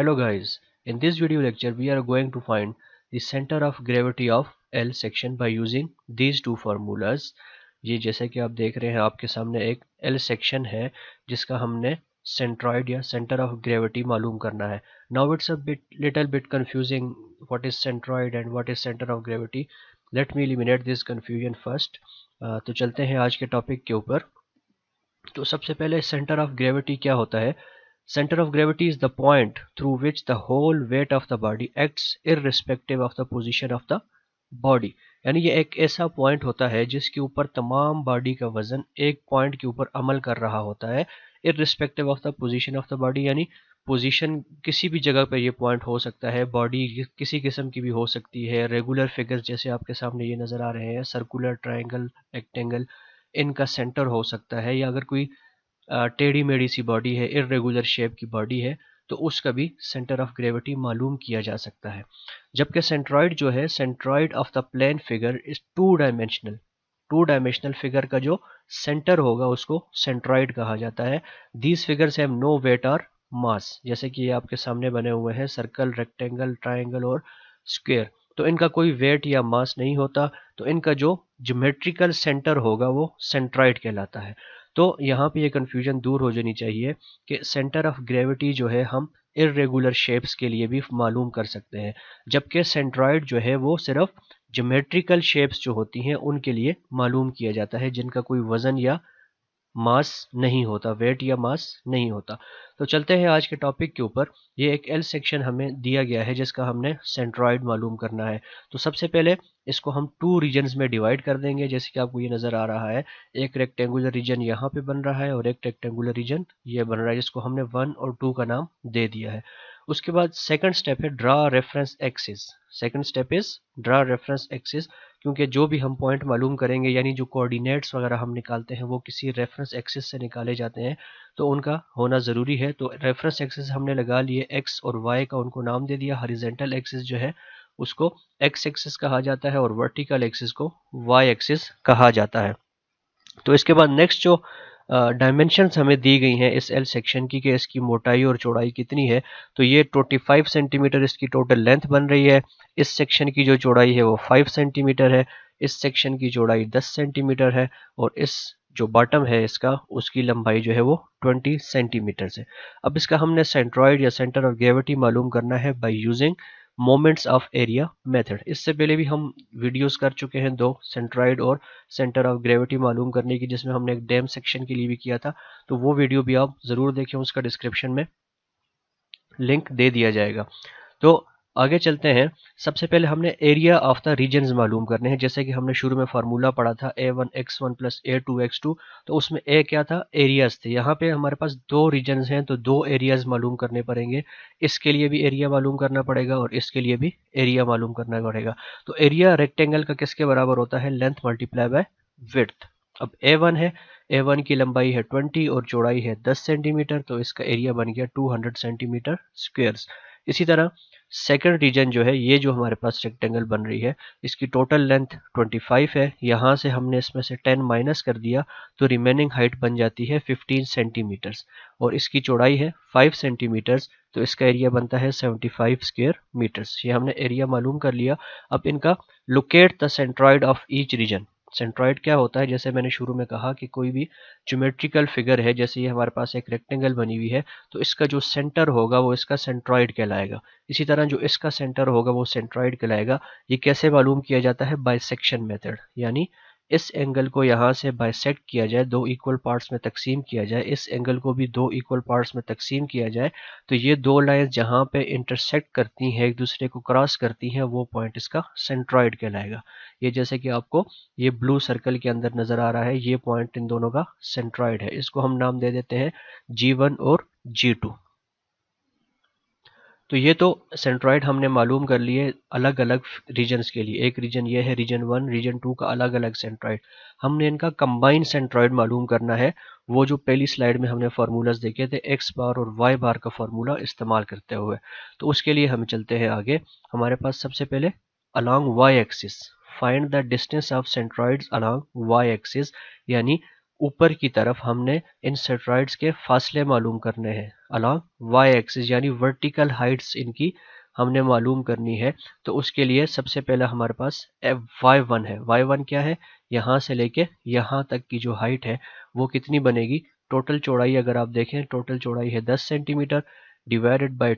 Hello guys, in this video lecture we are going to find the center of gravity of L section by using these two formulas। ये जैसे कि आप देख रहे हैं आपके सामने एक L section है जिसका हमने सेंट्रॉइड या सेंटर ऑफ ग्रेविटी मालूम करना है। Now it's a little bit confusing what is centroid and what is center of gravity. Let me eliminate this confusion first। तो चलते हैं आज के टॉपिक के ऊपर। तो सबसे पहले सेंटर ऑफ ग्रेविटी क्या होता है? Center of gravity is the point through which the whole weight of the body acts irrespective of the position of the body। यानी ये एक ऐसा पॉइंट होता है जिसके ऊपर तमाम बॉडी का वजन एक पॉइंट के ऊपर अमल कर रहा होता है irrespective of the position of the body। यानी पोजीशन किसी भी जगह पर ये पॉइंट हो सकता है, बॉडी किसी किस्म की भी हो सकती है। रेगुलर फिगर्स जैसे आपके सामने ये नज़र आ रहे हैं, सर्कुलर, ट्रायंगल, रेक्टेंगल, इनका सेंटर हो सकता है। या अगर कोई टेढ़ी मेढ़ी सी बॉडी है, इरेगुलर शेप की बॉडी है, तो उसका भी सेंटर ऑफ ग्रेविटी मालूम किया जा सकता है। जबकि सेंट्रॉइड जो है, centroid of the plane figure is two dimensional figure का जो सेंटर होगा उसको सेंट्रॉइड कहा जाता है। These figures have no weight और मास। जैसे कि ये आपके सामने बने हुए हैं सर्कल, रेक्टेंगल, ट्राइंगल और स्क्वायर, तो इनका कोई वेट या मास नहीं होता, तो इनका जो ज्योमेट्रिकल सेंटर होगा वो सेंट्रॉइड कहलाता है। तो यहाँ पे ये कन्फ्यूजन दूर हो जानी चाहिए कि सेंटर ऑफ ग्रेविटी जो है हम इरेगुलर शेप्स के लिए भी मालूम कर सकते हैं, जबकि सेंट्रॉइड जो है वो सिर्फ ज्योमेट्रिकल शेप्स जो होती हैं उनके लिए मालूम किया जाता है, जिनका कोई वजन या मास नहीं होता, वेट या मास नहीं होता। तो चलते हैं आज के टॉपिक के ऊपर। ये एक एल सेक्शन हमें दिया गया है जिसका हमने सेंट्रॉइड मालूम करना है। तो सबसे पहले इसको हम टू रीजन्स में डिवाइड कर देंगे, जैसे कि आपको ये नज़र आ रहा है। एक रेक्टेंगुलर रीजन यहाँ पे बन रहा है और एक रेक्टेंगुलर रीजन ये बन रहा है, जिसको हमने 1 और 2 का नाम दे दिया है। उसके बाद सेकंड स्टेप है draw reference axis. Second step is draw reference axis, क्योंकि जो भी हम पॉइंट मालूम करेंगे यानी जो कोऑर्डिनेट्स वगैरह हम निकालते हैं वो किसी रेफरेंस एक्सिस से निकाले जाते हैं, तो उनका होना ज़रूरी है। तो रेफरेंस एक्सिस हमने लगा लिए, एक्स और वाई का उनको नाम दे दिया। हॉरिजॉन्टल एक्सिस जो है उसको एक्स एक्सिस कहा जाता है और वर्टिकल एक्सिस को वाई एक्सिस कहा जाता है। तो इसके बाद नेक्स्ट जो डायमेंशंस हमें दी गई हैं इस एल सेक्शन की कि इसकी मोटाई और चौड़ाई कितनी है, तो ये 25 सेंटीमीटर इसकी टोटल लेंथ बन रही है। इस सेक्शन की जो चौड़ाई है वो 5 सेंटीमीटर है, इस सेक्शन की चौड़ाई 10 सेंटीमीटर है और इस जो बॉटम है इसका उसकी लंबाई जो है वो 20 सेंटीमीटर है। अब इसका हमने सेंट्रॉइड या सेंटर ऑफ ग्रेविटी मालूम करना है by using moments of area method. इससे पहले भी हम वीडियोस कर चुके हैं दो, सेंट्रॉइड और सेंटर ऑफ ग्रेविटी मालूम करने की, जिसमें हमने एक डैम सेक्शन के लिए भी किया था। तो वो वीडियो भी आप ज़रूर देखें, उसका डिस्क्रिप्शन में लिंक दे दिया जाएगा। तो आगे चलते हैं। सबसे पहले हमने एरिया ऑफ द रीजन्स मालूम करने हैं। जैसे कि हमने शुरू में फार्मूला पढ़ा था A1x1 प्लस A2x2, तो उसमें ए क्या था, एरियाज थे। यहाँ पे हमारे पास दो रीजन्स हैं तो दो एरियाज मालूम करने पड़ेंगे। इसके लिए भी एरिया मालूम करना पड़ेगा और इसके लिए भी एरिया मालूम करना पड़ेगा। तो एरिया रेक्टेंगल का किसके बराबर होता है, लेंथ मल्टीप्लाई बाय विड्थ। अब A1 है, A1 की लंबाई है 20 और चौड़ाई है 10 सेंटीमीटर, तो इसका एरिया बन गया 200 सेंटीमीटर स्क्वेयर्स। इसी तरह सेकंड रीजन जो है, ये जो हमारे पास रेक्टेंगल बन रही है, इसकी टोटल लेंथ 25 है। यहाँ से हमने इसमें से 10 माइनस कर दिया तो रिमेनिंग हाइट बन जाती है 15 सेंटीमीटर्स और इसकी चौड़ाई है 5 सेंटीमीटर्स, तो इसका एरिया बनता है 75 स्क्वायर मीटर्स। ये हमने एरिया मालूम कर लिया। अब इनका locate the centroid of each reason. Centroid क्या होता है, जैसे मैंने शुरू में कहा कि कोई भी ज्योमेट्रिकल फिगर है, जैसे ये हमारे पास एक रेक्टेंगल बनी हुई है, तो इसका जो सेंटर होगा वो इसका सेंट्रॉइड कहलाएगा। इसी तरह जो इसका सेंटर होगा वो सेंट्रॉइड कहलाएगा। ये कैसे मालूम किया जाता है, बाइसेक्शन मेथड। यानी इस एंगल को यहाँ से बाइसेक्ट किया जाए, दो इक्वल पार्ट्स में तकसीम किया जाए, इस एंगल को भी दो इक्वल पार्ट्स में तकसीम किया जाए, तो ये दो लाइंस जहाँ पे इंटरसेक्ट करती हैं, एक दूसरे को क्रॉस करती हैं, वो पॉइंट इसका सेंट्रॉइड कहलाएगा। ये जैसे कि आपको ये ब्लू सर्कल के अंदर नजर आ रहा है, ये पॉइंट इन दोनों का सेंट्रॉइड है। इसको हम नाम दे देते हैं G1 और G2। तो ये तो सेंट्रॉइड हमने मालूम कर लिए अलग अलग रीजन्स के लिए। एक रीजन ये है रीजन 1, रीजन 2 का अलग अलग सेंट्रॉइड। हमने इनका कंबाइंड सेंट्रॉइड मालूम करना है, वो जो पहली स्लाइड में हमने फार्मूलाज देखे थे एक्स बार और वाई बार का फार्मूला इस्तेमाल करते हुए। तो उसके लिए हम चलते हैं आगे। हमारे पास सबसे पहले along Y axis find the distance of centroids along Y axis, यानी ऊपर की तरफ हमने इन सेंट्रॉइड्स के फासले मालूम करने हैं। अलॉन्ग वाई एक्सिस, यानी वर्टिकल हाइट्स इनकी हमने मालूम करनी है। तो उसके लिए सबसे पहला हमारे पास y1 है। y1 क्या है, यहाँ से लेके यहाँ तक की जो हाइट है वो कितनी बनेगी, टोटल चौड़ाई अगर आप देखें टोटल चौड़ाई है 10 सेंटीमीटर, डिवाइडेड बाय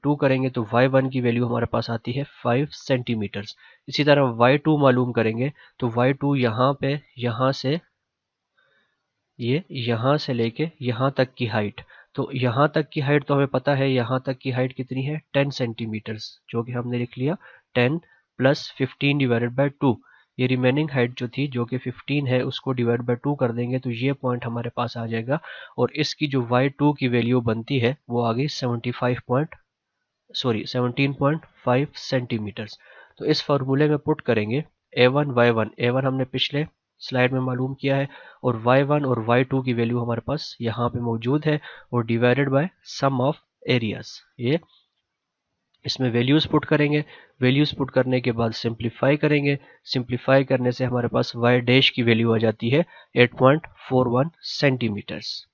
2 करेंगे तो y1 की वैल्यू हमारे पास आती है 5 सेंटीमीटर। इसी तरह y2 मालूम करेंगे तो y2 यहाँ पे यहाँ से लेके यहाँ तक की हाइट, तो यहाँ तक की हाइट तो हमें पता है यहाँ तक की हाइट कितनी है 10 सेंटीमीटर्स, जो कि हमने लिख लिया 10 प्लस 15 डिवाइडेड बाय 2। ये रिमेनिंग हाइट जो थी जो कि 15 है उसको डिवाइड बाय 2 कर देंगे तो ये पॉइंट हमारे पास आ जाएगा। और इसकी जो y2 की वैल्यू बनती है वो आ गई 17.5 सेंटीमीटर्स। तो इस फार्मूले में पुट करेंगे a1 हमने पिछले स्लाइड में मालूम किया है, और y1 और y2 की वैल्यू हमारे पास यहाँ पे मौजूद है, और divided by sum of areas. ये इसमें वैल्यूज पुट करेंगे, वैल्यूज पुट करने के बाद सिंप्लीफाई करेंगे, सिंप्लीफाई करने से हमारे पास y डैश की वैल्यू आ जाती है 8.41 सेंटीमीटर्स।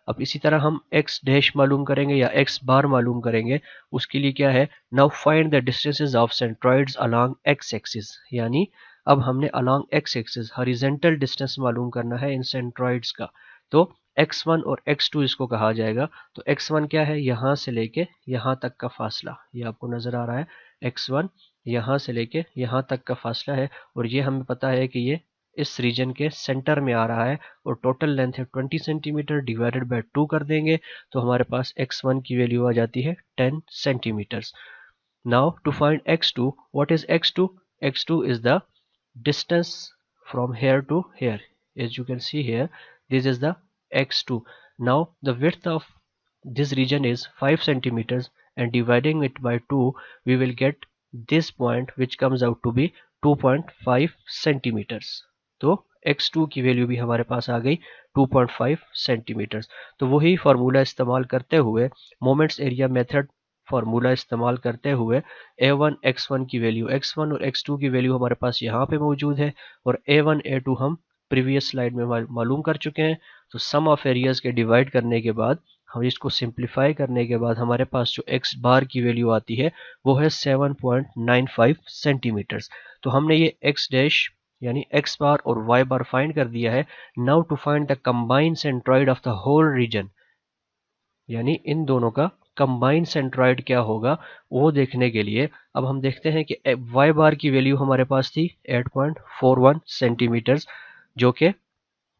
अब इसी तरह हम x डैश मालूम करेंगे या x बार मालूम करेंगे। उसके लिए क्या है, now find the distances of centroids along x axis, यानी अब हमने along x axis horizontal distance मालूम करना है इन सेंट्रॉइड्स का। तो x1 और x2 इसको कहा जाएगा। तो x1 क्या है, यहाँ से लेके यहाँ तक का फासला, ये आपको नजर आ रहा है x1 यहाँ से लेके यहाँ तक का फासला है, और ये हमें पता है कि ये इस रीजन के सेंटर में आ रहा है, और टोटल लेंथ है 20 सेंटीमीटर, डिवाइडेड बाय 2 कर देंगे तो हमारे पास x1 की वैल्यू आ जाती है 10 centimetres. Now to find x2, what is x2? x2 is the distance from here to here. As you can see here, this is the x2. Now the width of this region is 5 centimeters, and dividing it by 2 we will get this point which comes out to be 2.5 centimeters. तो x2 की value भी हमारे पास आ गई 2.5 centimetres. तो वही formula इस्तेमाल करते हुए, मोमेंट्स एरिया मेथड फार्मूला इस्तेमाल करते हुए a1 x1 की वैल्यू, x1 और x2 की वैल्यू हमारे पास यहाँ पे मौजूद है, और a1 a2 हम प्रीवियस स्लाइड में मालूम कर चुके हैं। तो सम ऑफ एरियाज के डिवाइड करने के बाद, हम इसको सिंप्लीफाई करने के बाद हमारे पास जो x बार की वैल्यू आती है वो है 7.95 सेंटीमीटर्स। तो हमने ये x डैश यानी x बार और y बार फाइंड कर दिया है। Now to find the combined centroid of the whole region, यानी इन दोनों का कंबाइंड सेंट्रॉइड क्या होगा वो देखने के लिए अब हम देखते हैं कि y बार की वैल्यू हमारे पास थी 8.41 सेंटीमीटर्स, जो कि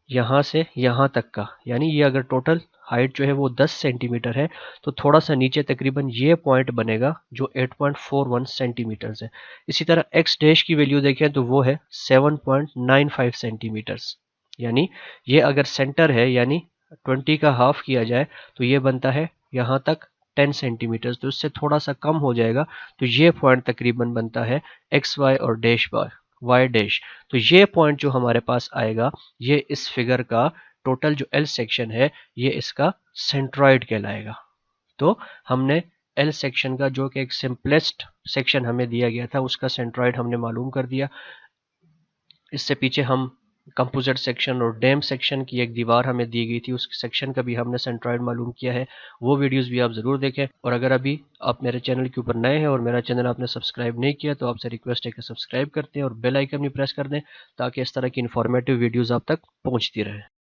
यहाँ से यहाँ तक का, यानी ये अगर टोटल हाइट जो है वो 10 सेंटीमीटर है तो थोड़ा सा नीचे तकरीबन ये पॉइंट बनेगा जो 8.41 सेंटीमीटर्स है। इसी तरह x डैश की वैल्यू देखें तो वो है 7.95 सेंटीमीटर्स, यानी ये अगर सेंटर है यानी 20 का हाफ किया जाए तो ये बनता है यहाँ तक 10 सेंटीमीटर, तो इससे थोड़ा सा कम हो जाएगा। तो ये पॉइंट तकरीबन बनता है एक्स वाई और डैश बार वाई डैश। तो ये पॉइंट जो हमारे पास आएगा ये इस फिगर का टोटल जो एल सेक्शन है ये इसका सेंट्रॉइड कहलाएगा। तो हमने एल सेक्शन का जो कि एक सिंपलेस्ट सेक्शन हमें दिया गया था उसका सेंट्रॉइड हमने मालूम कर दिया। इससे पीछे हम कंपोजिट सेक्शन और डैम सेक्शन की एक दीवार हमें दी गई थी, उस सेक्शन का भी हमने सेंट्रॉइड मालूम किया है। वो वीडियोस भी आप ज़रूर देखें। और अगर अभी आप मेरे चैनल के ऊपर नए हैं और मेरा चैनल आपने सब्सक्राइब नहीं किया तो आपसे रिक्वेस्ट है कि सब्सक्राइब करते हैं और बेल आइकन भी प्रेस कर दें ताकि इस तरह की इन्फॉर्मेटिव वीडियोज़ आप तक पहुँचती रहे।